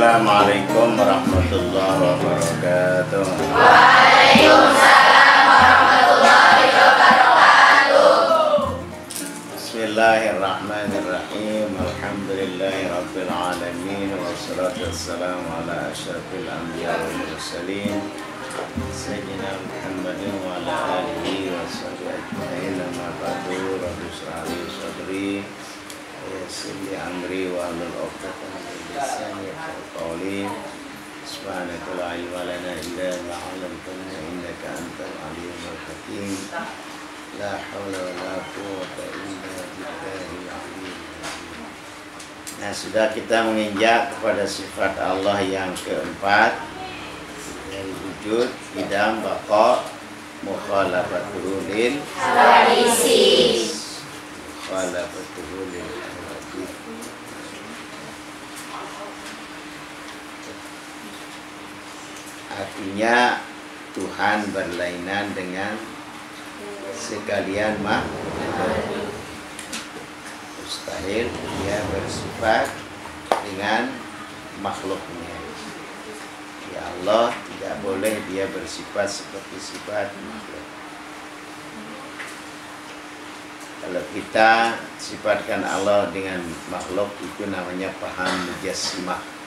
Assalamualaikum warahmatullahi wabarakatuh. Waalaikumsalam warahmatullahi wabarakatuh. Bismillahirrahmanirrahim. Alhamdulillahi rabbil alamin. Wassalatu wassalamu ala asyrafil anbiya wal mursalin Sayyidina Muhammadin wa ala alihi wa sahbihi ajma'in. Amma ba'du. Rabbi shrah li sadri wa yassir li amri wa hlul 'uqdatam min lisani yafqahu qawli. Subhanaka la ilma lana illa ma 'allamtana innaka antal alimul hakim. La haula wa la quwwata illa billahil aliyyil azim. Nah, sudah kita menginjak kepada sifat Allah yang keempat, dari wujud, qidam, baqa, mukhalafatuhu lil Hawadisi. mukhalafatuhu lil hawadits. Artinya Tuhan berlainan dengan sekalian makhluk. Mustahil dia bersifat dengan makhluknya. Ya Allah tidak boleh dia bersifat seperti sifat makhluk. Kalau kita sifatkan Allah dengan makhluk, itu namanya paham mujassimah.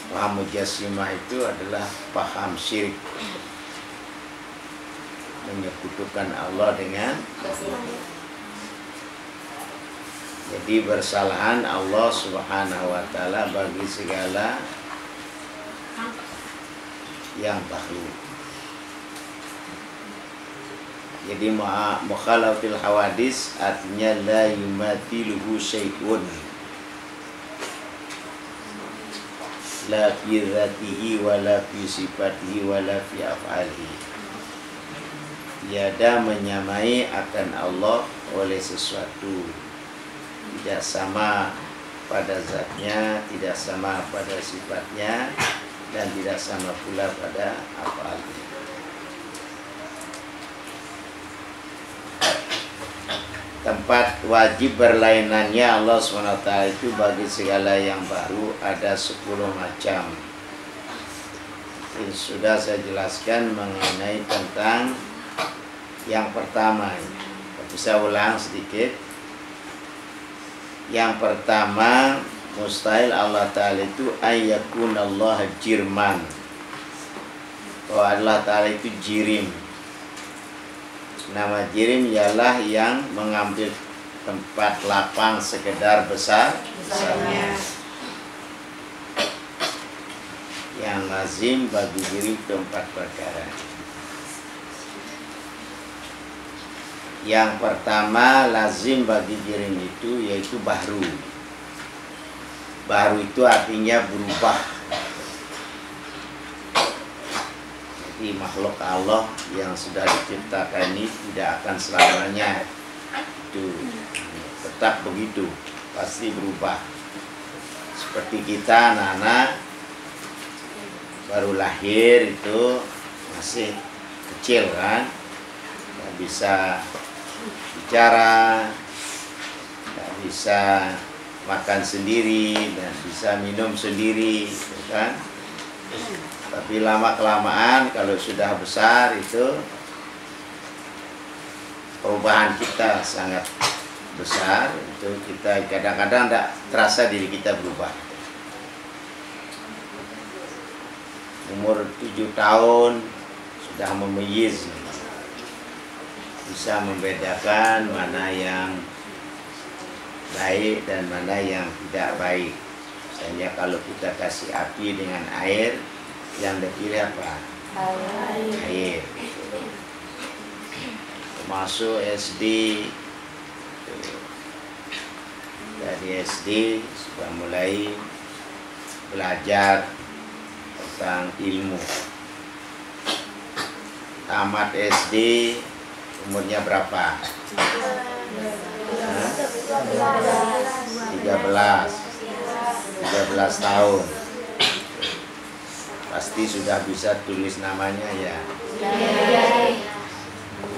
Paham mujassimah itu adalah paham syirik, menyekutukan Allah dengan makhluk. Jadi bersalahan Allah Subhanahu wa ta'ala bagi segala yang baru. Jadi mukhalafatul hawadis artinya la yumathiluhu syai'un la fi dzatihi wa la fi sifatihi wa la fi af'alihi. Tiada menyamai akan Allah oleh sesuatu, tidak sama pada zatnya, tidak sama pada sifatnya, dan tidak sama pula pada af'alnya. Tempat wajib berlainannya Allah SWT itu bagi segala yang baru ada 10 macam. Ini sudah saya jelaskan mengenai tentang yang pertama. Bisa ulang sedikit. Yang pertama, mustahil Allah Ta'ala itu ayyakunallah jirman, bahwa Allah Ta'ala itu jirim. Nama jirim ialah yang mengambil tempat lapang sekedar besarnya. Yang lazim bagi jirim tempat perkara. Yang pertama lazim bagi jirim itu yaitu bahru. Bahru itu artinya berubah. Jadi makhluk Allah yang sudah diciptakan ini tidak akan selamanya itu tetap begitu, pasti berubah. Seperti kita anak-anak baru lahir itu masih kecil kan, nggak bisa bicara, nggak bisa makan sendiri dan bisa minum sendiri, kan? Tapi lama-kelamaan kalau sudah besar itu perubahan kita sangat besar. Itu kita kadang-kadang tidak terasa diri kita berubah. Umur 7 tahun sudah memayyiz, bisa membedakan mana yang baik dan mana yang tidak baik. Misalnya kalau kita kasih api dengan air, yang dipilih apa? Air. Masuk SD, dari SD sudah mulai belajar tentang ilmu. Tamat SD umurnya berapa? 13 tahun. Pasti sudah bisa tulis namanya ya.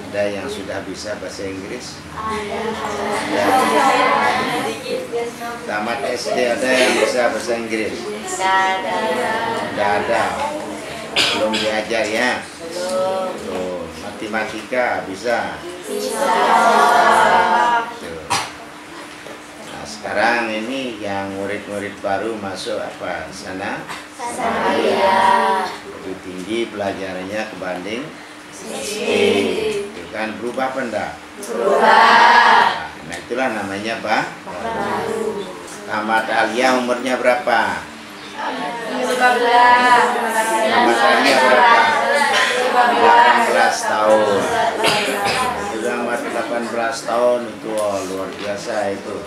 Ada yang sudah bisa bahasa Inggris? Tamat SD ada yang bisa bahasa Inggris? Tidak ada. Belum diajar ya? Tuh, matematika bisa? Tuh. Nah, sekarang ini yang murid-murid baru masuk apa? Sana? Lebih tinggi pelajarannya kebanding itu kan berubah apa enggak? Berubah. Nah itulah namanya baru. Tamat aliyah umurnya berapa? 15. Tamat aliyah berapa? 18 tahun. Sudah 18 tahun itu luar biasa itu.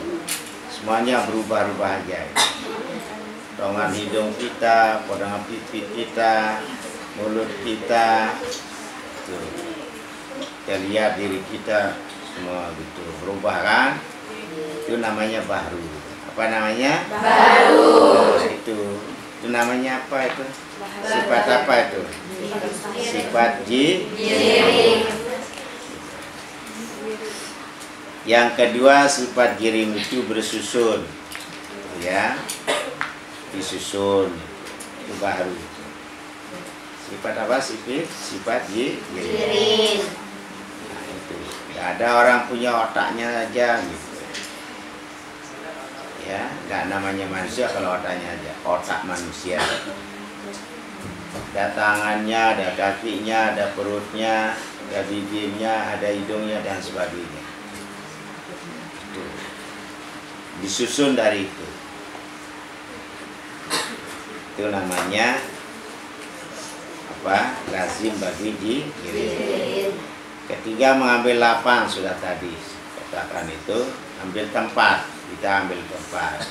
Semuanya berubah-ubah aja. Potongan hidung kita, potongan pipi kita, mulut kita. Tuh. Kita lihat diri kita semua gitu berubah kan, itu namanya baru. Apa namanya? Baru. Nah, itu namanya apa itu? Sifat apa itu? Sifat jirim. Yang kedua sifat jirim itu bersusun, ya, disusun itu baru. Sifat apa? Sifat jirim. Nah, itu. Nggak ada orang punya otaknya aja gitu. Ya, nggak namanya manusia kalau otaknya aja. Otak manusia. Ada tangannya, ada kakinya, ada perutnya, ada bibirnya, ada hidungnya dan sebagainya. Itu. Disusun dari itu. Itu namanya apa? Lazim bagi jirim. Ketiga mengambil lapang sudah tadi katakan itu, ambil tempat, kita ambil tempat.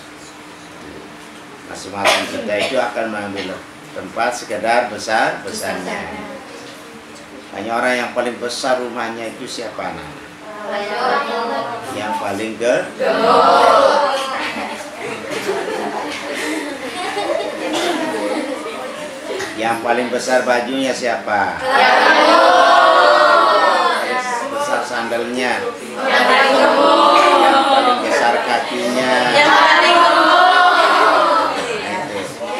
Masing-masing kita itu akan mengambil tempat sekedar besarnya. Hanya orang yang paling besar rumahnya itu siapa? Yang paling gede. Yang paling besar bajunya siapa? Besar sandalnya. Yang paling besar kakinya.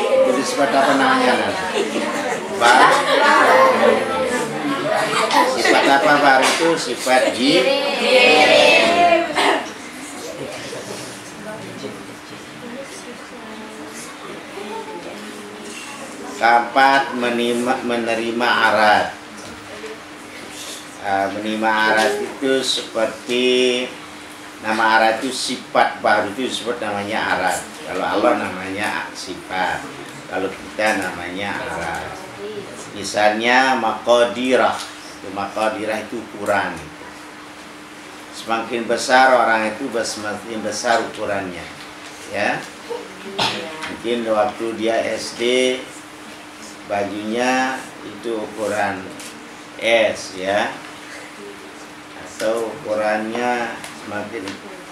Itu disebut apa namanya? Bar. Sifat apa bar itu? Sifat jirim. Keempat, menerima arat. Menerima arat itu seperti nama arat itu sifat baru itu disebut namanya arat. Kalau Allah namanya sifat, kalau kita namanya arat. Misalnya maqadirah. Maqadirah itu ukuran. Semakin besar orang itu semakin besar ukurannya. Ya. Mungkin waktu dia SD bajunya itu ukuran S ya, atau ukurannya semakin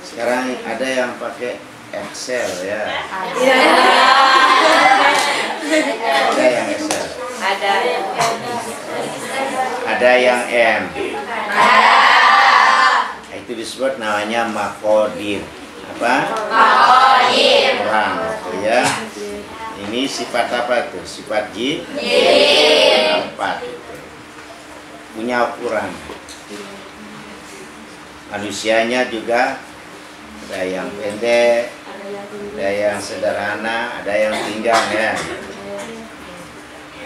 sekarang ada yang pakai XL ya, ada yang XL, ada yang M, itu disebut namanya maqadir. Apa? Maqadir. Ukuran ya. Ini sifat apa tuh? Sifat jirim. Punya ukuran. Manusianya juga ada yang pendek, ada yang sederhana, ada yang pinggang ya.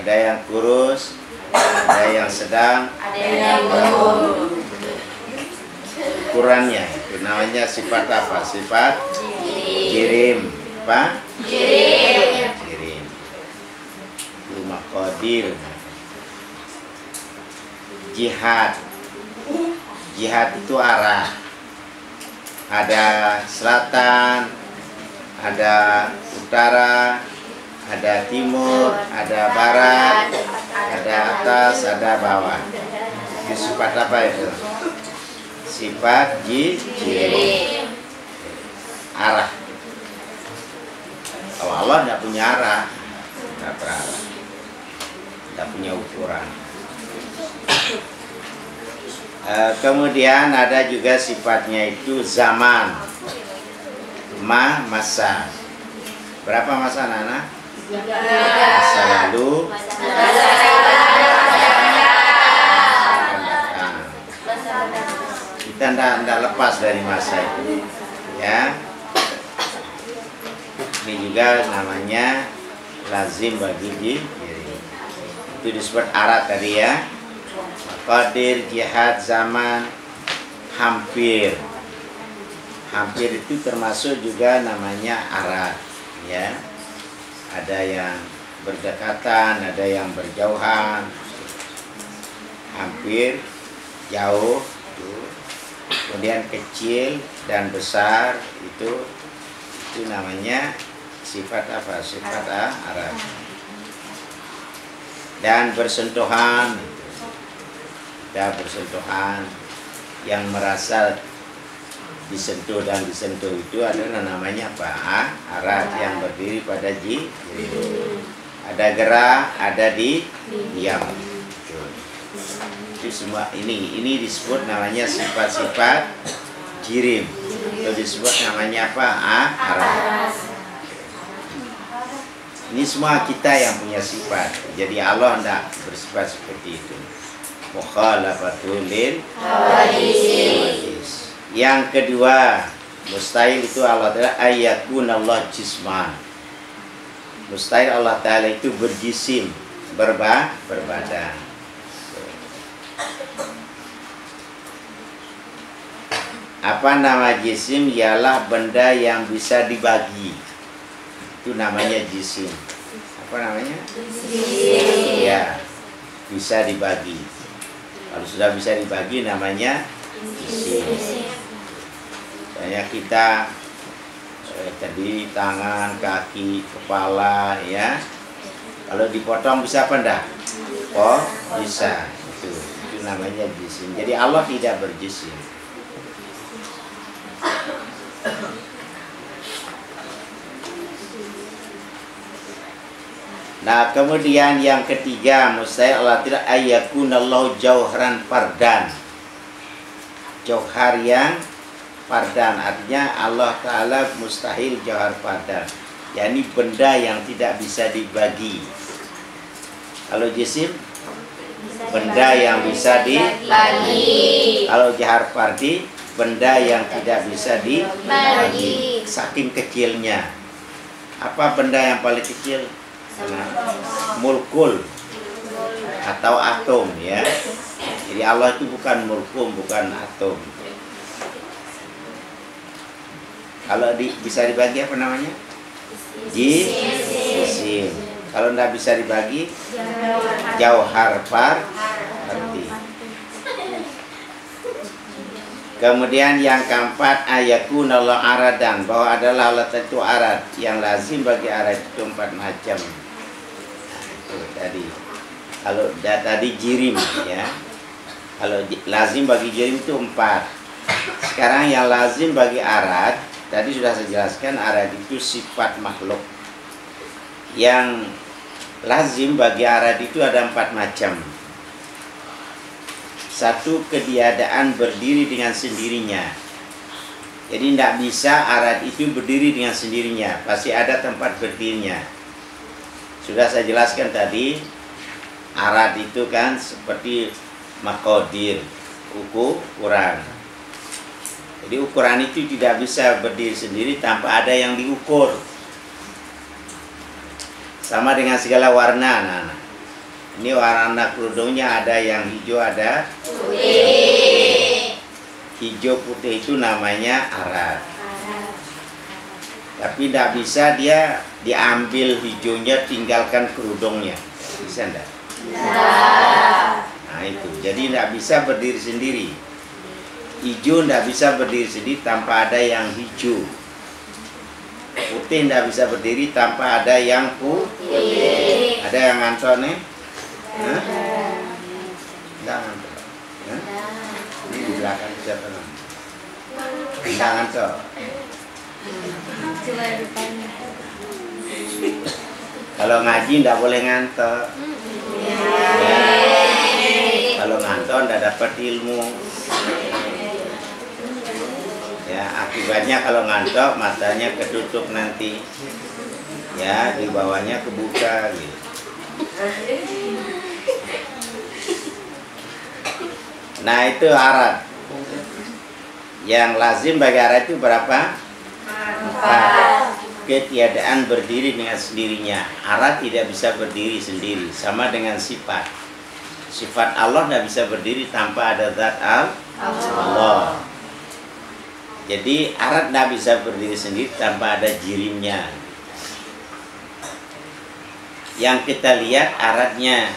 Ada yang kurus, ada yang sedang, ada yang gemuk. Ukurannya itu namanya sifat apa? Sifat jirim. Apa? Jirim. Itu maqadir. Jihad. Jihad itu arah. Ada selatan, ada utara, ada timur, ada barat, ada atas, ada bawah. Itu sifat apa itu? Sifat jirim. Arah. Kalau Allah tidak punya arah, tidak berarah, tidak punya ukuran. Kemudian ada juga sifatnya itu zaman, masa. Berapa masa Nana? Masa lalu, kita tidak lepas dari masa itu, ya. Ini juga namanya lazim bagi diri. Itu disebut arat tadi ya. Qadir, jihad, zaman, hampir. Hampir itu termasuk juga namanya arat, ya. Ada yang berdekatan, ada yang berjauhan. Hampir, jauh, kemudian kecil dan besar itu namanya sifat apa? Sifat arat. Dan bersentuhan, ada bersentuhan yang merasa disentuh dan disentuh itu adalah namanya apa? Arat yang berdiri pada jiri. Ada gerak, ada diam. Itu semua ini disebut namanya sifat-sifat jirim. Itu disebut namanya apa? Arat. Ini semua kita yang punya sifat. Jadi Allah tidak bersifat seperti itu. Mukhalafatul lil hawadis. Yang kedua, mustahil itu Allah Ta'ala ayyakunallah jisman. Mustahil Allah Ta'ala itu berjisim, berbadan. Apa nama jisim? Ialah benda yang bisa dibagi. Itu namanya jisim. Apa namanya? Jisim. Ya, bisa dibagi. Kalau sudah bisa dibagi namanya jisim. Misalnya kita tadi tangan, kaki, kepala, ya. Kalau dipotong bisa apa enggak? Oh, bisa. Itu namanya jisim. Jadi Allah tidak berjisim. Nah, kemudian yang ketiga, mustahil Allah tidak ayyakunallahu jauhran fardan. Jauhar yang fardan, artinya Allah Ta'ala mustahil jauhar fardan, yakni benda yang tidak bisa dibagi. Kalau jisim, benda yang bisa dibagi. Kalau jauhar fardi, benda yang tidak bisa dibagi. Saking kecilnya. Apa benda yang paling kecil? Mulkul atau atom, ya. Jadi Allah itu bukan mulkum, bukan atom. Kalau bisa dibagi apa namanya? Jisim. Kalau tidak bisa dibagi, jauhar fardi. Kemudian yang keempat, ayakunallah aradan, bahwa adalah Allah itu arad, yang lazim bagi arad itu 4 macam. Itu tadi. Kalau tadi jirim, ya. Kalau lazim bagi jirim itu 4. Sekarang yang lazim bagi arad, tadi sudah saya jelaskan, arad itu sifat makhluk. Yang lazim bagi arad itu ada 4 macam. Satu, ketiadaan berdiri dengan sendirinya. Jadi tidak bisa arad itu berdiri dengan sendirinya, pasti ada tempat berdirinya. Sudah saya jelaskan tadi, arad itu kan seperti maqadir, ukuran. Jadi ukuran itu tidak bisa berdiri sendiri tanpa ada yang diukur. Sama dengan segala warna, anak-anak. Ini warna kerudungnya ada yang hijau, ada putih. Hijau putih itu namanya arad. Tapi tidak bisa dia diambil hijaunya, tinggalkan kerudungnya. Bisa enggak? Nah itu, jadi tidak bisa berdiri sendiri. Hijau tidak bisa berdiri sendiri tanpa ada yang hijau. Putih tidak bisa berdiri tanpa ada yang putih. Ada yang ngantor nih? Hah? Enggak ngantor. Ini di belakang siapa namanya? Enggak ngantor. Kalau ngaji tidak boleh ngantor. Ya. Kalau ngantor tidak ada dapat ilmu. Ya, akibatnya kalau ngantuk matanya ketutup nanti. Ya, di bawahnya kebuka gitu. Nah, itu arad. Yang lazim bagi arad itu berapa? 4. Ketiadaan berdiri dengan sendirinya. Arad tidak bisa berdiri sendiri, sama dengan sifat. Sifat Allah tidak bisa berdiri tanpa ada zat Allah. Jadi arad tidak bisa berdiri sendiri tanpa ada jirimnya. Yang kita lihat aradnya.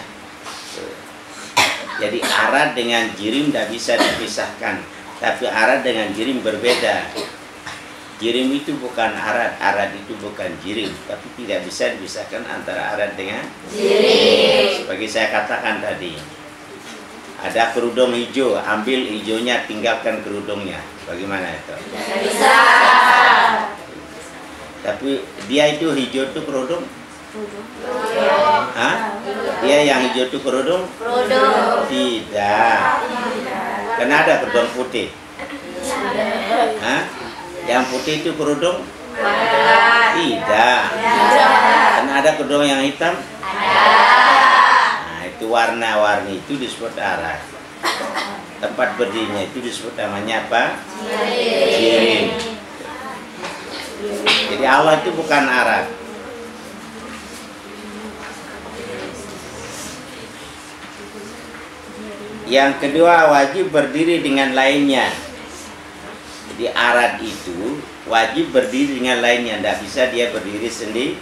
Jadi arad dengan jirim tidak bisa dipisahkan. Tapi arad dengan jirim berbeda. Jirim itu bukan arad, arad itu bukan jirim. Tapi tidak bisa dipisahkan antara arad dengan jirim. Seperti saya katakan tadi, ada kerudung hijau, ambil hijaunya, tinggalkan kerudungnya. Bagaimana itu? Tidak bisa. Tapi dia itu hijau itu kerudung? Hah? Dia yang hijau itu kerudung? Tidak. Karena ada kerudung putih. Hah? Yang putih itu kerudung? Tidak. Karena ada kerudung yang hitam? Nah, itu warna-warni itu disebut arad. Tempat berdirinya itu disebut namanya apa? Jirim. Jadi Allah itu bukan arad. Yang kedua, wajib berdiri dengan lainnya. Jadi arad itu wajib berdiri dengan lainnya, tidak bisa dia berdiri sendiri.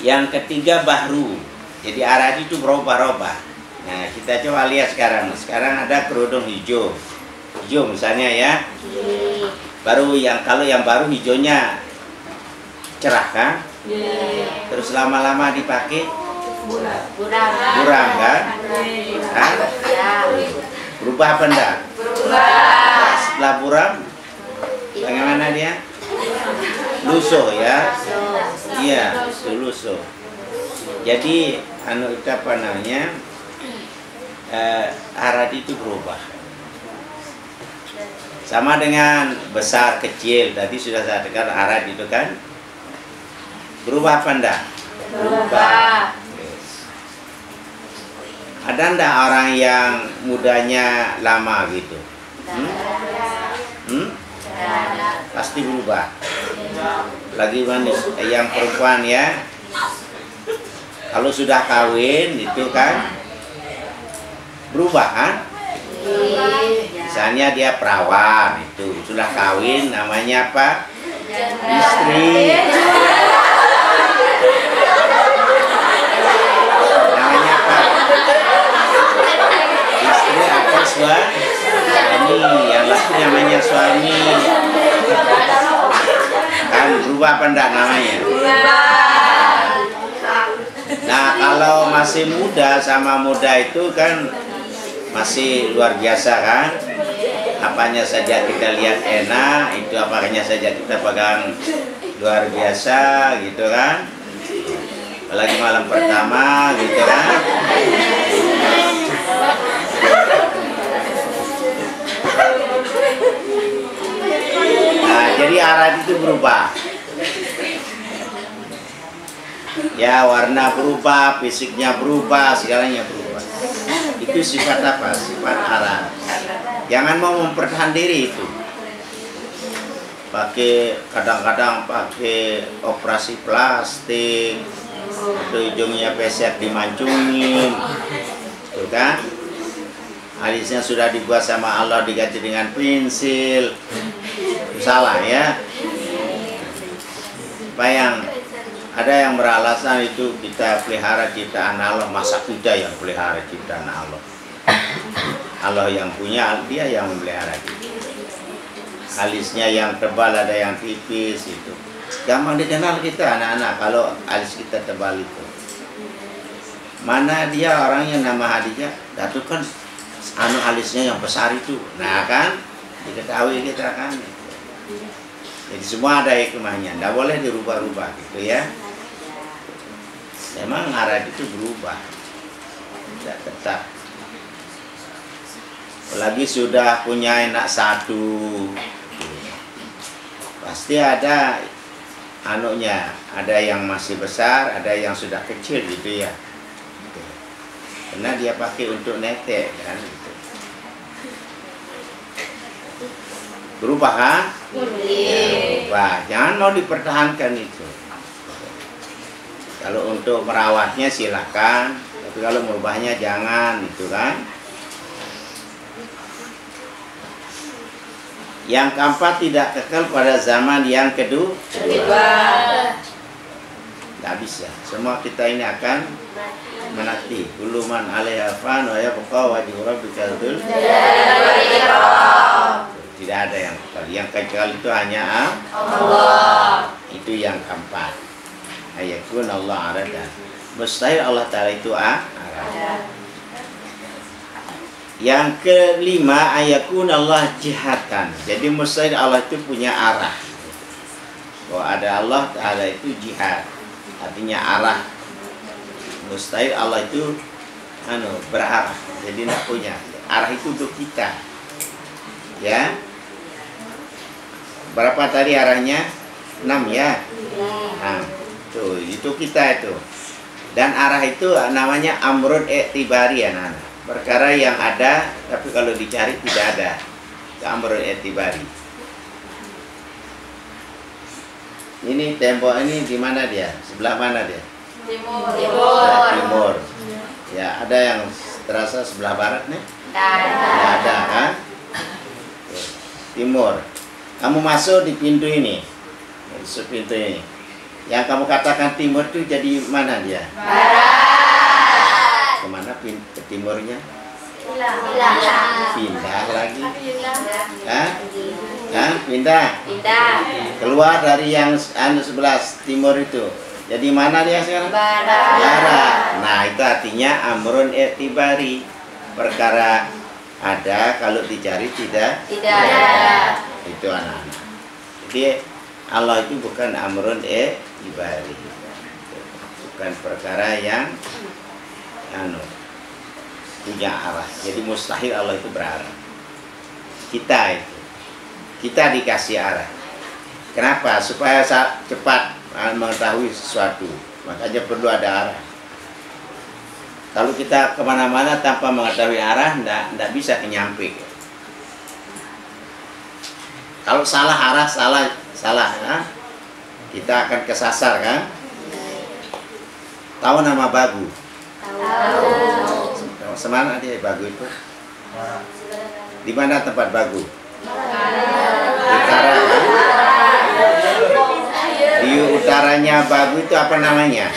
Yang ketiga, bahru. Jadi arad itu berubah-ubah. Nah, kita coba lihat sekarang. Sekarang ada kerudung hijau. Hijau misalnya ya. Baru kalau yang baru hijaunya cerah kan? Terus lama-lama dipakai buram kan? Hah? Berubah apa enggak? Berubah. Setelah buram, bagaimana dia? Lusuh ya? Iya, lusuh. Jadi, itu apa namanya? Arad itu berubah. Sama dengan besar kecil. Tadi sudah saya katakan arad itu kan berubah apa enggak? Berubah. Ada enggak orang yang mudanya lama gitu? Pasti berubah. Lagi manis yang perempuan ya. Kalau sudah kawin itu kan berubah kan? Misalnya dia perawan itu sudah kawin, namanya apa? Istri. Namanya apa? Istri atau suami. Yang laki namanya suami. Kan berubah apa enggak namanya? Nah, kalau masih muda sama muda itu kan masih luar biasa kan? Apanya saja kita lihat enak, itu apanya saja kita pegang luar biasa gitu kan? Apalagi malam pertama gitu kan? Nah, jadi arad itu berubah. Ya, warna berubah, fisiknya berubah, segalanya berubah. Itu sifat apa? Sifat arad. Jangan mau mempertahan diri itu. Kadang-kadang pakai operasi plastik, atau ujungnya pesek dimancungin, tuh kan? Alisnya sudah dibuat sama Allah diganti dengan pensil. Salah ya. Ada yang beralasan itu kita pelihara ciptaan Allah, masa kita yang pelihara ciptaan Allah? Allah yang punya, dia yang memelihara kita. Alisnya yang tebal, ada yang tipis itu. Gampang dikenal kita anak-anak kalau alis kita tebal itu. Mana dia orangnya nama Hadijah? Datu kan alisnya yang besar itu. Nah kan diketahui kita kan. Jadi semua ada hikmahnya, tidak boleh dirubah-rubah gitu ya. Memang arad itu berubah. tidak tetap. Apalagi sudah punya anak satu, pasti ada anunya, ada yang masih besar, ada yang sudah kecil gitu ya. Karena dia pakai untuk netek kan gitu. Berubah kan? Berubah. Jangan mau dipertahankan itu. Kalau untuk merawatnya silakan, tapi kalau merubahnya jangan, gitu kan. Yang keempat, tidak kekal pada zaman yang kedua. Tidak bisa. Semua kita ini akan menanti. Kullu man 'alaiha fan wa yabqa wajhu rabbika dzul jalali wal ikram. Tidak ada yang kekal. Yang kekal itu hanya Allah. Itu yang keempat. Ayakun Allah arada. Mustahil Allah Ta'ala itu arada. Yang kelima, ayakun Allah jihatan. Jadi mustahil Allah itu punya arah. Bahwa ada Allah Ta'ala itu jihad, artinya arah. Mustahil Allah itu berarah. Jadi tidak punya arah itu untuk kita. Ya. Berapa tadi arahnya? 6 ya. Nah, tuh, itu kita itu. Dan arah itu namanya amrun i'tibari ya, anak-anak. Perkara yang ada tapi kalau dicari tidak ada. Itu amrun i'tibari. Ini tembok ini di mana dia? Sebelah mana dia? Timur. Timur. Ya, ada yang terasa sebelah barat nih? Tidak ada kan? Timur. Kamu masuk di pintu ini. Masuk pintu ini. Yang kamu katakan timur itu jadi mana dia? Barat. Kemana ke timurnya? Pindah lagi. Pindah. Keluar dari yang sebelah timur itu. Jadi mana dia sekarang? Barat. Nah, itu artinya amrun i'tibari. Perkara ada, kalau dicari tidak ada. Itu anak-anak. Jadi Allah itu bukan amrun i'tibari. Bukan perkara yang punya arah. Jadi mustahil Allah itu berarah. Kita dikasih arah. Kenapa? Supaya cepat mengetahui sesuatu. Makanya perlu ada arah. Kalau kita kemana-mana tanpa mengetahui arah, tidak bisa nyampe. Kalau salah arah, salah ya? Kita akan kesasar kan? Tahu nama Bagu? Tahu. Semana dia Bagu itu? Di mana tempat Bagu? Utara. Di utaranya Bagu itu apa namanya?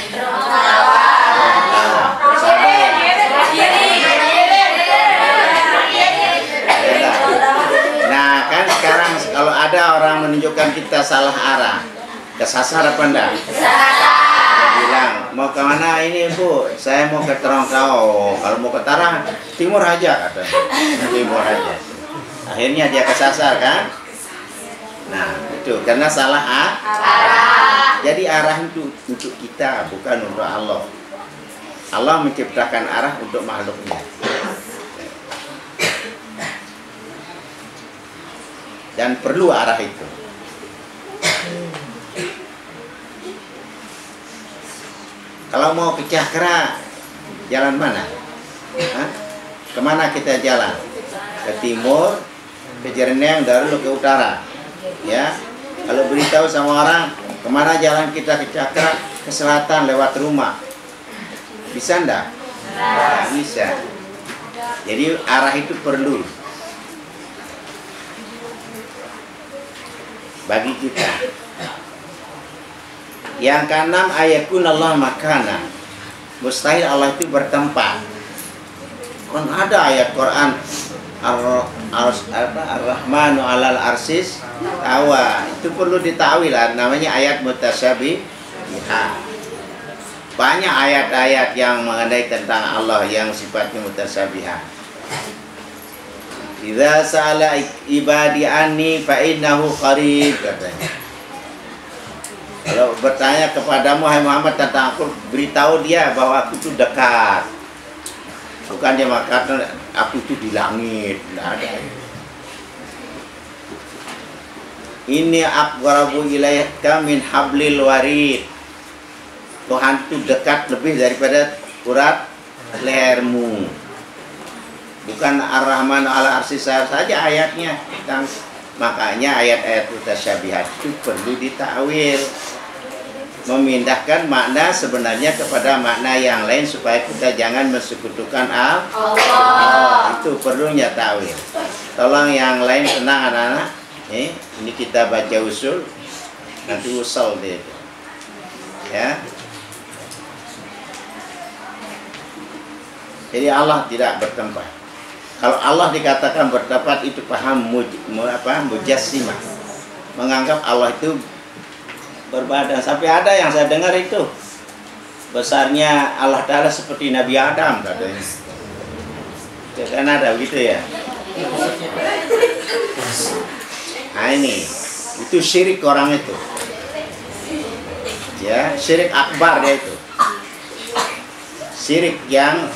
Nah kan sekarang kalau ada orang menunjukkan kita salah arah, kesasar apa enggak? Dia bilang mau ke mana ini Bu? Saya mau ke Terongkau. Kalau mau ke Tarang timur aja katanya. Timur aja. Akhirnya dia kesasar kan? Nah itu karena salah arah. Jadi arah itu untuk kita, bukan untuk Allah. Allah menciptakan arah untuk makhluknya. Dan perlu arah itu. Kalau mau ke Cakra, jalan mana? Kemana kita jalan? Ke timur, ke Jerneng, dari ke utara. Ya, kalau beritahu sama orang kemana jalan kita ke Cakra, ke selatan lewat rumah, bisa enggak? Nggak bisa. Jadi arah itu perlu bagi kita. Yang keenam, ayakun Allah makana. Mustahil Allah itu bertempat. Kan ada ayat Quran Ar-Rahmanu 'alal arsis tawa. Itu perlu ditakwil, namanya ayat mutasyabih. Banyak ayat-ayat yang mengenai tentang Allah yang sifatnya mutasyabihat. Idza sa'ala ibadi anni fa innahu qarib, katanya. Kalau bertanya kepadamu hai Muhammad tentang aku, beritahu dia bahwa aku itu dekat. Bukan dia mengatakan aku itu di langit, tidak ada. Ini aqrabu ilaika min hablil warid. Tuhan itu dekat lebih daripada urat lehermu. Bukan Ar-Rahman ala arsy saja ayatnya. Makanya ayat-ayat mutasyabihat itu perlu ditakwil, memindahkan makna sebenarnya kepada makna yang lain supaya kita jangan mensekutukan Allah. Itu perlunya takwil. Tolong yang lain tenang anak-anak. Ini kita baca usul, nanti usul dia itu. Ya. Jadi Allah tidak bertempat. Kalau Allah dikatakan bertempat itu paham mujassimah, menganggap Allah itu berbadan. Sampai ada yang saya dengar itu besarnya Allah Ta'ala seperti Nabi Adam katanya. Kan ada begitu ya. Nah ini itu syirik orang itu, ya syirik akbar dia itu, syirik yang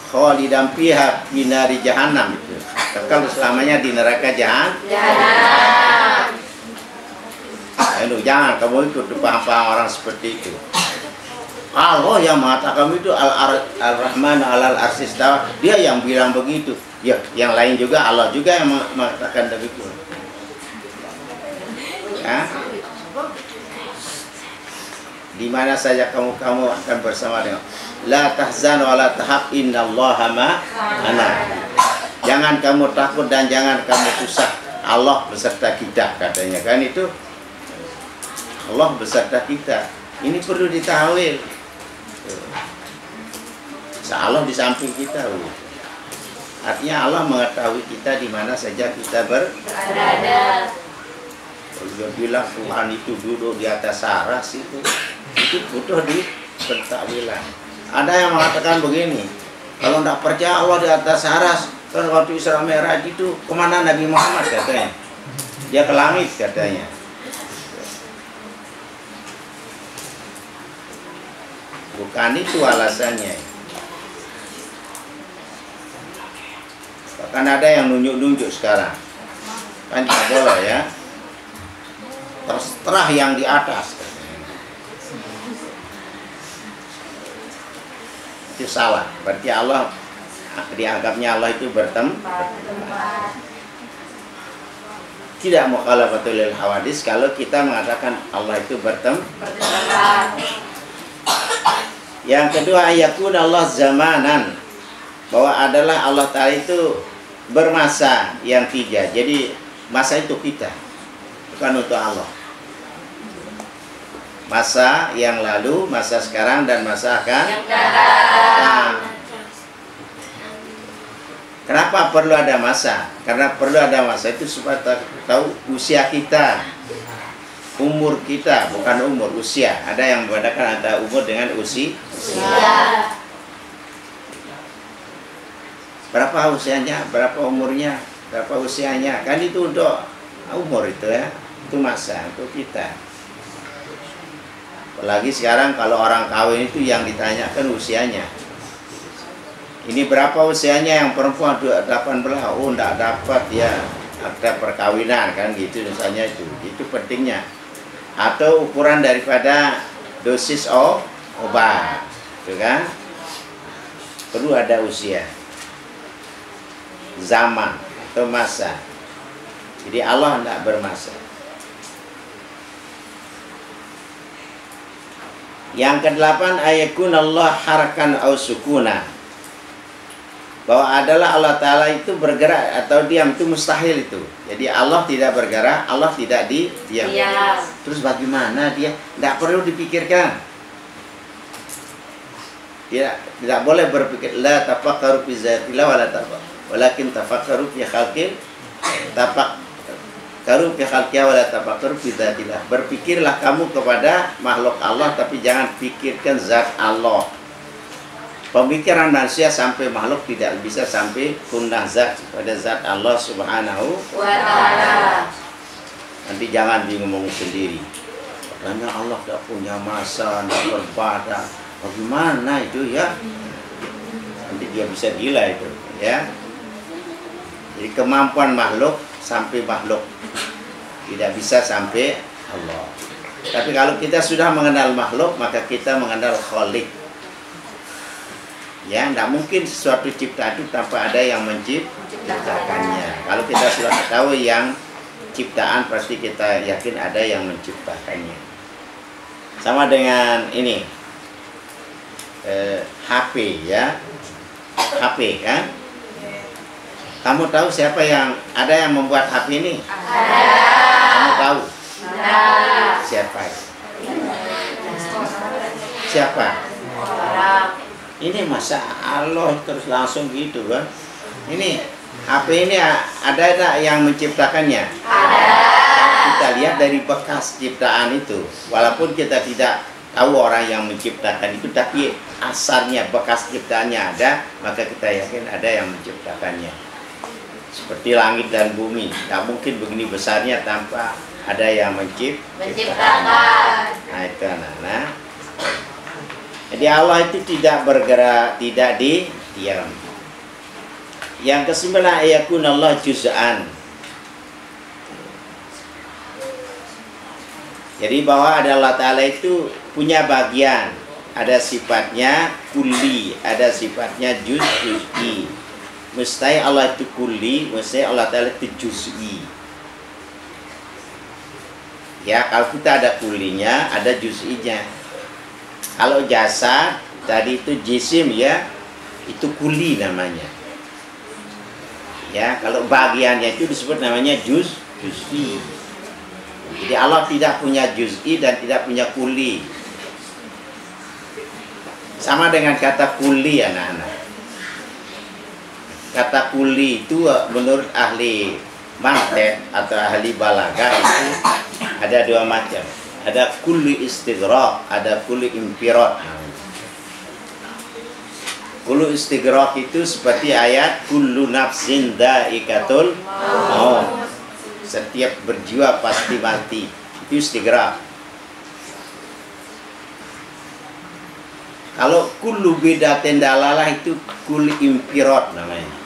khalidan fiha binari jahannam itu, kekal selamanya di neraka jahannam. Aduh, jangan kamu ikut paham-paham orang seperti itu. Allah yang mengatakan itu Al-Rahman alal arsy istawa, dia yang bilang begitu. Ya, yang lain juga Allah juga yang mengatakan begitu. Ya. Di mana saja kamu akan bersama dengan la tahzan wa la tahab innallaha ma'ana. Jangan kamu takut dan jangan kamu susah. Allah beserta kita katanya kan itu. Allah beserta kita. Ini perlu ditahwil. Allah di samping kita. Artinya Allah mengetahui kita di mana saja kita berada. Kalau dia bilang Tuhan itu duduk di atas saras itu butuh di pentakwilan. Ada yang mengatakan begini, kalau tidak percaya Allah di atas saras, kan waktu Isra Mi'raj itu kemana Nabi Muhammad katanya? Dia ke langit katanya. Bukan itu alasannya. Bahkan ada yang nunjuk-nunjuk sekarang. Kan tidak boleh ya. Terserah yang di atas. Itu salah. Berarti Allah dianggapnya Allah itu bertempat. Tidak mukhalafatul lil hawadis kalau kita mengatakan Allah itu bertempat. Yang kedua, ayakun Allah zamanan, bahwa adalah Allah Ta'ala itu bermasa yang tiga. Jadi masa itu kita, bukan untuk Allah. Masa yang lalu, masa sekarang, dan masa akan datang. Kenapa perlu ada masa? Karena perlu ada masa itu supaya tahu usia kita, umur kita, bukan umur, usia. Ada yang membedakan antara umur dengan usia. Berapa usianya, berapa umurnya, berapa usianya. Kan itu untuk umur itu ya, itu masa untuk kita. Apalagi sekarang kalau orang kawin itu yang ditanyakan usianya. Ini berapa usianya yang perempuan 18? Oh, enggak dapat ya, ada perkawinan kan gitu misalnya itu. Itu pentingnya. Atau ukuran daripada dosis obat, gitu kan? Perlu ada usia, zaman atau masa. Jadi Allah tidak bermasa. Yang kedelapan, ayakun Allah harakan au sukuna, bahwa adalah Allah Ta'ala itu bergerak atau diam, itu mustahil itu. Jadi Allah tidak bergerak, Allah tidak diam. Terus bagaimana dia? Tidak perlu dipikirkan. Tidak boleh berpikir. La tafakkaru fi zatillah wala walakin tafakkaru fi khalqil. Tafakkaru fi khalqiyah wala tafakkaru fi zatillah. Berpikirlah kamu kepada makhluk Allah, tapi jangan pikirkan zat Allah. Pemikiran manusia sampai makhluk tidak bisa sampai kundah zat pada zat Allah Subhanahu wa Ta'ala. Nanti jangan bingung sendiri. Katanya Allah tidak punya masa, tidak berbadan. Bagaimana itu ya? dia bisa gila itu, ya. Jadi kemampuan makhluk sampai makhluk, tidak bisa sampai Allah. Tapi kalau kita sudah mengenal makhluk, maka kita mengenal Khalik. Ya, tidak mungkin sesuatu ciptaan itu tanpa ada yang menciptakannya. Kalau kita sudah tahu yang ciptaan, pasti kita yakin ada yang menciptakannya. Sama dengan ini, HP, ya, HP kan. Kamu tahu siapa yang ada yang membuat HP ini? Ada. Kamu tahu? Ada. Siapa? Siapa? Orang. Ini masa Allah terus langsung gitu kan? Ini HP ini ada tak yang menciptakannya? Ada. Kita lihat dari bekas ciptaan itu. Walaupun kita tidak tahu orang yang menciptakan itu, tapi asalnya bekas ciptaannya ada, maka kita yakin ada yang menciptakannya. Seperti langit dan bumi, tidak mungkin begini besarnya tanpa ada yang menciptakan. Nah itu anak-anak. Jadi Allah itu tidak bergerak, tidak diam. Yang kesembilan, ayakunallah juz'an. Jadi bahwa ada Allah Ta'ala itu punya bagian. Ada sifatnya kulli, ada sifatnya juz'i. Mesti Allah itu kulli, mesti Allah Ta'ala itu juz'i. Ya, kalau kita ada kullinya, ada juz'inya. Kalau jasad tadi itu jisim, ya, itu kulli namanya. Ya, kalau bagiannya itu disebut namanya juz'i. Jadi Allah tidak punya juz'i dan tidak punya kulli. Sama dengan kata kulli, anak-anak. Kata kulli itu menurut ahli mantek atau ahli balaghah itu ada dua macam. Ada kulli istighraq, ada kulli infirad. Kullu istighraq itu seperti ayat kullu nafsin dha'iqatul maut. Setiap berjiwa pasti mati. Itu istighraq. Kalau kullu bidatin dalalah itu kulli infirad namanya.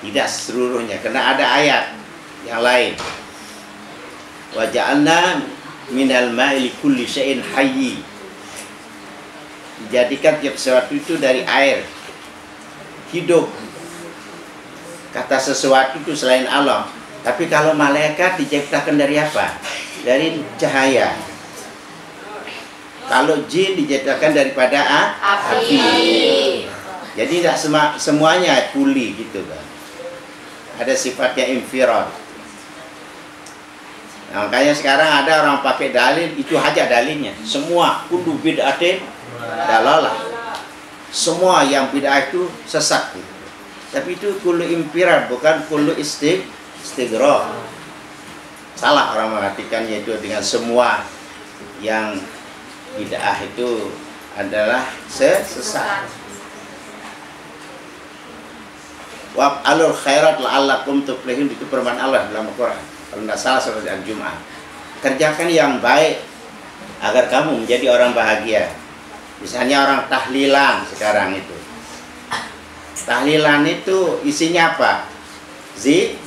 Tidak seluruhnya, karena ada ayat yang lain. Wa ja'alna minal ma'i kulli syai'in hayy. Dijadikan tiap sesuatu itu dari air hidup. Kata sesuatu itu selain Allah. Tapi kalau malaikat diciptakan dari apa? Dari cahaya. Kalau jin diciptakan daripada api. Jadi tidak semuanya kuli gitu kan. Ada sifatnya infirad. Nah, makanya sekarang ada orang pakai dalil, itu aja dalilnya. Semua kullu bid'atin dalalah. Semua yang bid'ah itu sesat. Tapi itu kullu infirad, bukan kullu istighraq. Salah orang mengartikannya itu dengan semua yang bid'ah itu adalah sesat. Wa'alul khairat la'allakum tuflihun, itu firman Allah dalam Al-Quran. Kalau tidak salah surat Al-Jum'ah. Kerjakan yang baik agar kamu menjadi orang bahagia. Misalnya orang tahlilan sekarang itu. Tahlilan itu isinya apa? Zikir,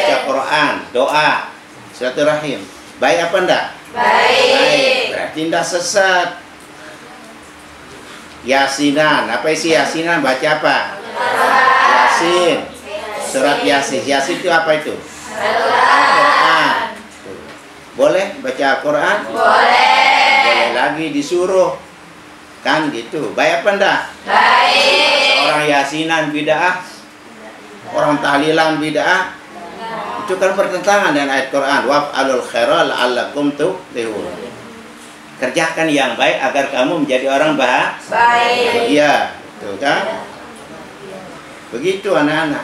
baca Quran, doa, silaturahim. Baik apa enggak? Baik. Berarti tidak sesat. Yasinan, apa isi yasinan? Baca apa? Yasin. Surat Yasin. Yasin itu apa itu? Quran. Boleh baca Quran? Boleh. Boleh lagi disuruh. Kan gitu. Baik apa enggak? Baik. Orang yasinan bid'ah, orang tahlilan bid'ah. Itu kan bertentangan dengan ayat Quran. Wa'alul khairal la'allakum tuflihun. Kerjakan yang baik agar kamu menjadi orang baik. Iya, betul kan? Begitu anak-anak.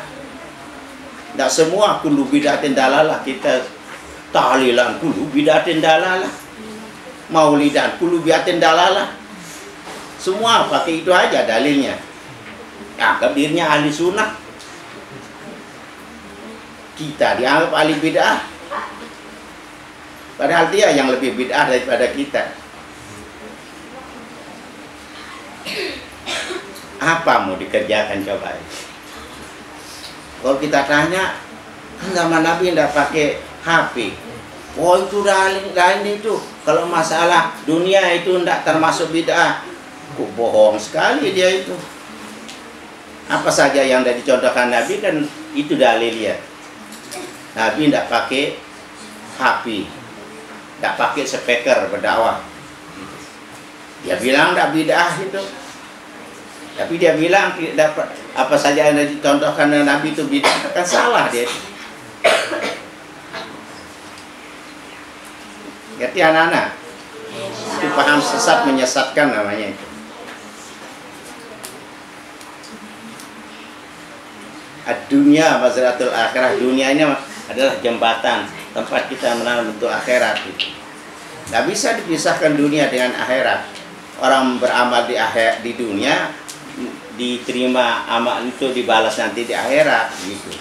Tidak semua kullu bid'atin dalalah kita tahlilan kullu bid'atin dalalah. Maulidan kullu bid'atin dalalah. Semua pakai itu aja dalilnya. Anggap dirinya ahli sunnah. Kita dianggap ahli bid'ah. Padahal dia yang lebih bid'ah daripada kita. Apa mau dikerjakan coba? Kalau kita tanya, kan zaman Nabi tidak pakai HP. Oh itu lain itu. Kalau masalah dunia itu tidak termasuk bid'ah. Bohong sekali dia itu. Apa saja yang sudah dicontohkan Nabi kan itu dalilnya. Nabi tidak pakai HP, tidak pakai speaker berdakwah. Dia bilang tidak bid'ah itu. Tapi dia bilang tidak apa saja yang dicontohkan Nabi itu bid'ah, kan salah dia. Ngerti anak-anak? Itu paham sesat menyesatkan namanya itu. Dunia mazratul akhirah, dunia ini adalah jembatan tempat kita mengenal bentuk akhirat itu. Tidak bisa dipisahkan dunia dengan akhirat. Orang beramal di dunia diterima amal itu dibalas nanti di akhirat gitu.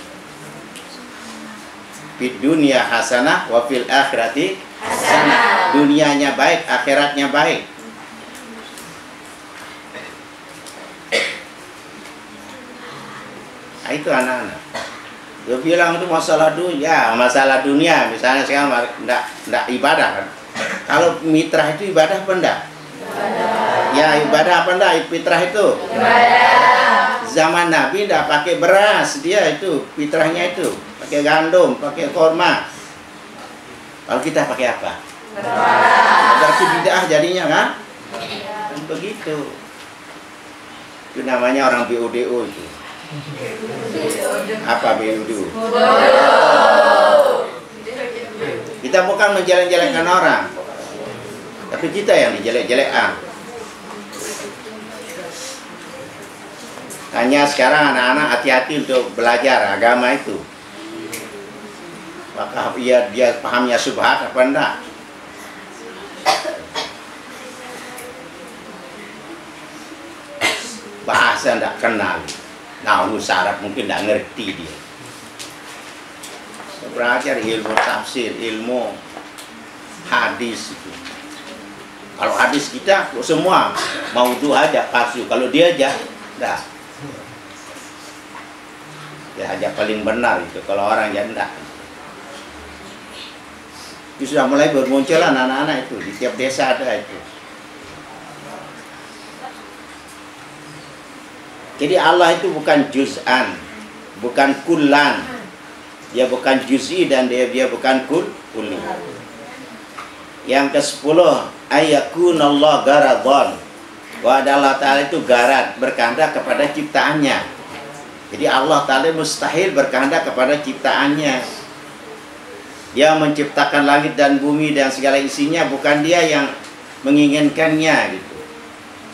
Di dunia hasanah wa fil akhirati hasanah. Dunianya baik, akhiratnya baik. Nah, itu anak-anak. Dia bilang itu masalah dunia, misalnya sekarang enggak ibadah kan. Kalau mitra itu ibadah apa enggak? Ya ibadah apa enggak? Fitrah itu ibadah. Zaman Nabi enggak pakai beras, dia itu fitrahnya itu pakai gandum, pakai korma. Kalau kita pakai apa? Berarti bid'ah jadinya kan? Dan begitu. Itu namanya orang BUDU itu. Apa BUDU? Kita bukan menjelek-jelekkan orang, tapi kita yang dijelek-jelekan. Hanya sekarang anak-anak hati-hati untuk belajar agama itu. Apakah dia pahamnya subhat apa enggak? Bahasa enggak kenal. Nah, Arab mungkin enggak ngerti dia. Belajar ilmu tafsir, ilmu hadis itu. Kalau hadis kita semua maudhu aja palsu. Kalau dia aja enggak. Dia aja paling benar itu. Kalau orang ya enggak. Itu sudah mulai bermunculan anak-anak itu di tiap desa ada itu. Jadi Allah itu bukan juz'an, bukan kullan. Dia bukan juz'i dan dia bukan kulli. Yang ke-10, ayyakunallah garadhan. Wa Allah Ta'ala itu garad, berkehendak kepada ciptaannya. Jadi Allah Ta'ala mustahil berkehendak kepada ciptaannya. Dia menciptakan langit dan bumi dan segala isinya, bukan dia yang menginginkannya gitu.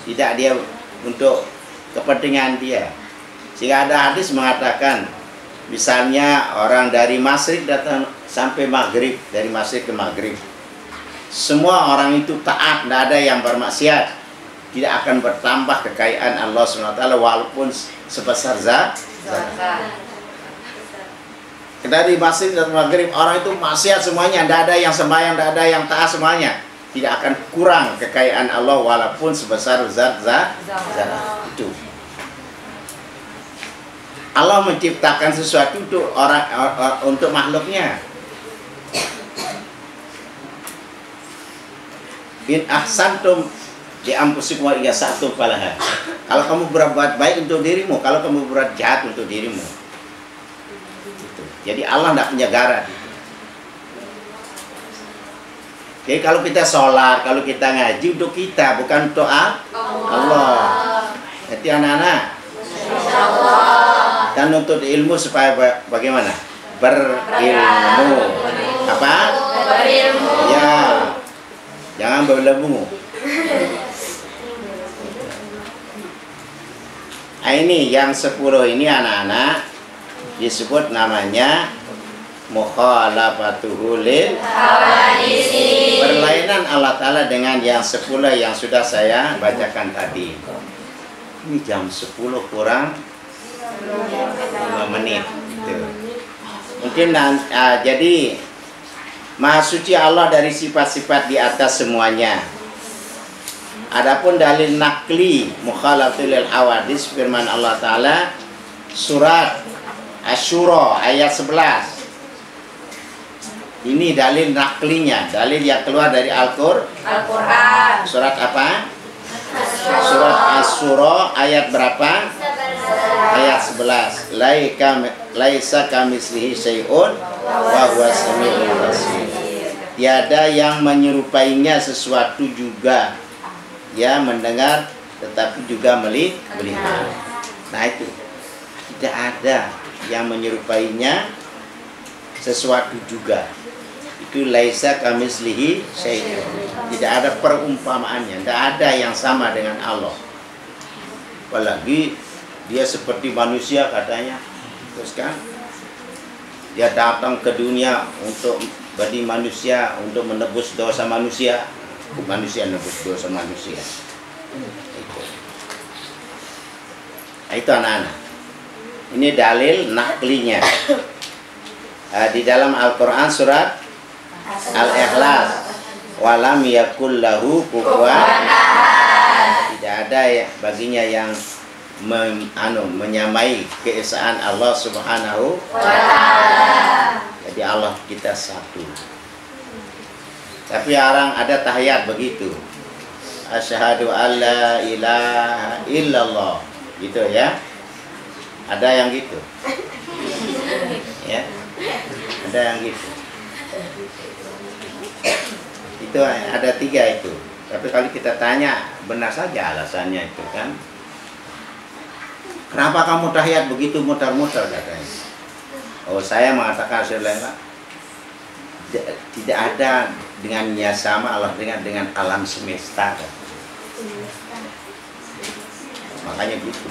Tidak dia untuk kepentingan dia. Sehingga ada hadis mengatakan, misalnya orang dari Masyrik datang sampai Maghrib, dari Masyrik ke Maghrib, semua orang itu taat, tidak ada yang bermaksiat, tidak akan bertambah kekayaan Allah SWT walaupun sebesar zakat. Dari Masyrik dan Maghrib orang itu maksiat semuanya, tidak ada yang sembahyang, tidak ada yang taat semuanya, tidak akan kurang kekayaan Allah walaupun sebesar zakat itu. Allah menciptakan sesuatu untuk untuk makhluknya. In ahsantum di ampusikum wa iyasatum falaha. Kalau kamu berbuat baik untuk dirimu, kalau kamu berbuat jahat untuk dirimu. Gitu. Jadi Allah tidak punya garad. Jadi kalau kita sholat, kalau kita ngaji untuk kita, bukan untuk Allah. Jadi anak-anak. Dan untuk ilmu supaya bagaimana? Berilmu. Apa? Berilmu. Ya. Jangan berlebu. Nah, ini yang 10 ini anak-anak disebut namanya mukhalafatuhu lil hawadisi. Berlainan Allah Ta'ala dengan yang 10 yang sudah saya bacakan tadi. Ini jam 10 kurang 5 menit gitu. Mungkin jadi Maha suci Allah dari sifat-sifat di atas semuanya. Adapun dalil nakli mukhalafatul hawadis firman Allah Ta'ala surat Asy-Syura ayat 11. Ini dalil naklinya, dalil yang keluar dari Al-Quran. Surat apa? Surat Asy-Syura ayat berapa? Ayat 11. Laisa kamitslihi syai'un wa huwas samiul basir. Tiada yang menyerupainya sesuatu juga. Ya, mendengar tetapi juga melihat. Nah itu, tidak ada yang menyerupainya sesuatu juga. Itu laisa kamitslihi syai'un. Tidak ada perumpamaannya, tidak ada yang sama dengan Allah. Apalagi dia seperti manusia katanya. Terus kan dia datang ke dunia untuk bagi manusia, untuk menebus dosa manusia. Manusia menebus dosa manusia. Itu anak-anak. Ini dalil naklinya. Di dalam Al-Quran surat Al-Ikhlas, walam yakul lahu kufuwan. Tidak ada ya baginya yang menyamai keesaan Allah Subhanahu wa Ta'ala. Jadi Allah kita satu. Tapi orang ada tahiyat begitu. Asyhadu alla ilaha illallah. Gitu ya. Ada yang gitu. Ya. Ada yang gitu. Itu ada 3 itu. Tapi kalau kita tanya, benar saja alasannya itu kan. Kenapa kamu tahiyat begitu muter-muter katanya? Oh, saya mengatakan tidak ada dengannya sama Allah dengan alam semesta kan? Makanya gitu.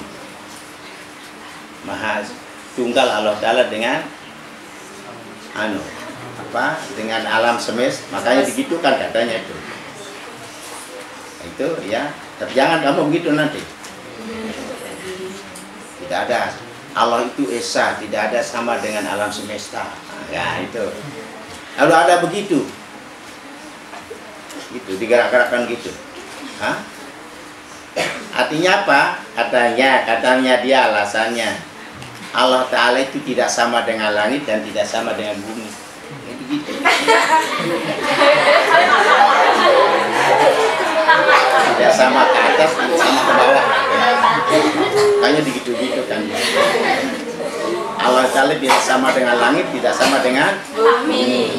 Maha tunggal Allah Ta'ala dengan dengan alam semesta, makanya digitukan katanya itu. Itu ya, tapi jangan kamu begitu nanti. Tidak ada, Allah itu esa, tidak ada sama dengan alam semesta. Ya itu. Lalu ada begitu, gitu digerak-gerakkan gitu. Hah? Artinya apa? Katanya dia alasannya Allah Ta'ala itu tidak sama dengan langit dan tidak sama dengan bumi. Itu gitu. Tidak sama ke atas, tidak sama ke bawah. Makanya begitu-gitu kan. Allah Ta'ala tidak sama dengan langit, tidak sama dengan bumi.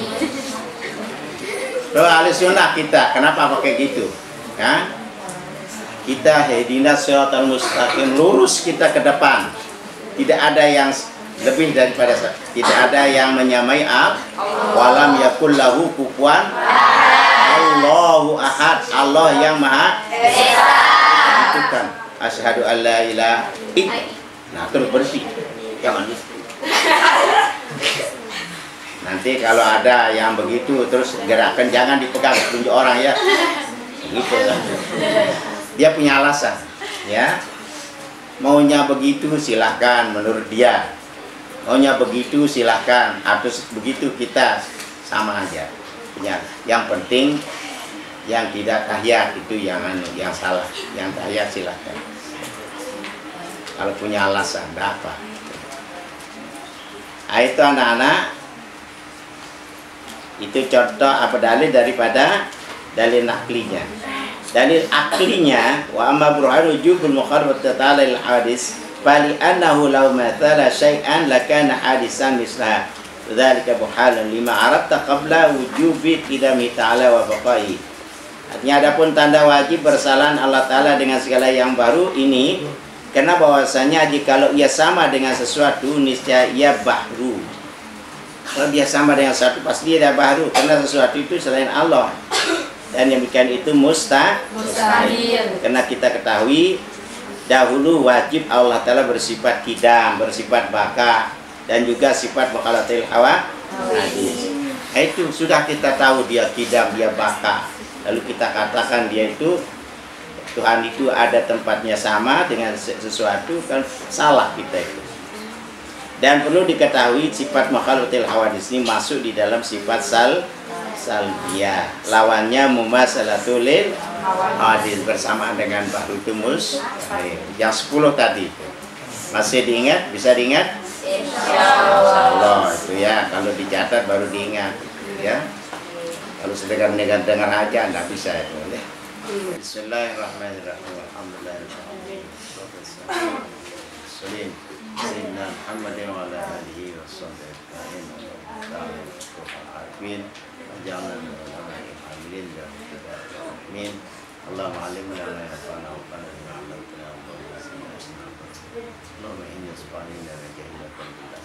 Loh, ahli sunnah kita, kenapa pakai gitu? Kan? Kita ihdinas shiratal mustaqim, lurus kita ke depan. Tidak ada yang lebih daripada, tidak ada yang menyamai walam yakul lahu kufuwan Allahu ahad, Allah yang maha esa. Itu kan asyhadu alla ilaha illallah. Nah, terus berhenti. Jangan gitu. Nanti kalau ada yang begitu terus gerakan, jangan dipegang tunjuk orang ya. Begitu kan. Dia punya alasan, ya. Maunya begitu silahkan menurut dia. Maunya begitu silahkan. Atau begitu kita sama aja. Ya, yang penting yang tidak tahiyat itu yang salah. Yang tahiyat silahkan. Kalau punya alasan, enggak apa. Itu anak-anak. Itu contoh apa dalil daripada dalil naklinya. Dalil aklinya wa amma burhanu wujubul mukharrat ta'ala al hadis fali annahu law mathala syai'an lakana hadisan mislah dzalika buhalan lima arabta qabla wujubi qidami ta'ala wa baqai. Artinya adapun tanda wajib bersalahan Allah Ta'ala dengan segala yang baru ini karena bahwasanya jikalau ia sama dengan sesuatu niscaya ia bahru. Kalau dia sama dengan sesuatu pasti dia bahru karena sesuatu itu selain Allah. Dan yang demikian itu mustahil. Karena kita ketahui dahulu wajib Allah Ta'ala bersifat kidam, bersifat baka, dan juga sifat mukhalafatul hawa hadis. Itu sudah kita tahu dia kidam, dia baka. Lalu kita katakan dia itu Tuhan itu ada tempatnya sama dengan sesuatu, kan salah kita itu. Dan perlu diketahui sifat mukhalafatul hawadis ini masuk di dalam sifat salbiyah. Lawannya mumasalatul hadis bersamaan dengan ba'du mustahil. Yang 10 tadi. Masih diingat? Bisa diingat? Insyaallah itu ya, kalau dicatat baru diingat ya. Kalau sedengar-dengar aja nggak bisa itu ya. Bismillahirrahmanirrahim. Alhamdulillahirabbil alamin. Sayyidina Muhammadin wa ala alihi wa sahbihi ajma'in. Jangan amilin ya amin. Allahumma alimna ma yanfa'una wa fa'alna ma 'allamtana Allahumma inni as'aluka min jahilatan billah.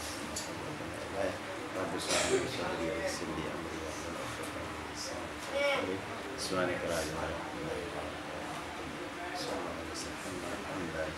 Rabbi shrah li sadri wa yassir li amri wa hlul 'uqdatam min lisani. Subhanaka la ilaha illa anta astaghfiruka wa atubu ilaik.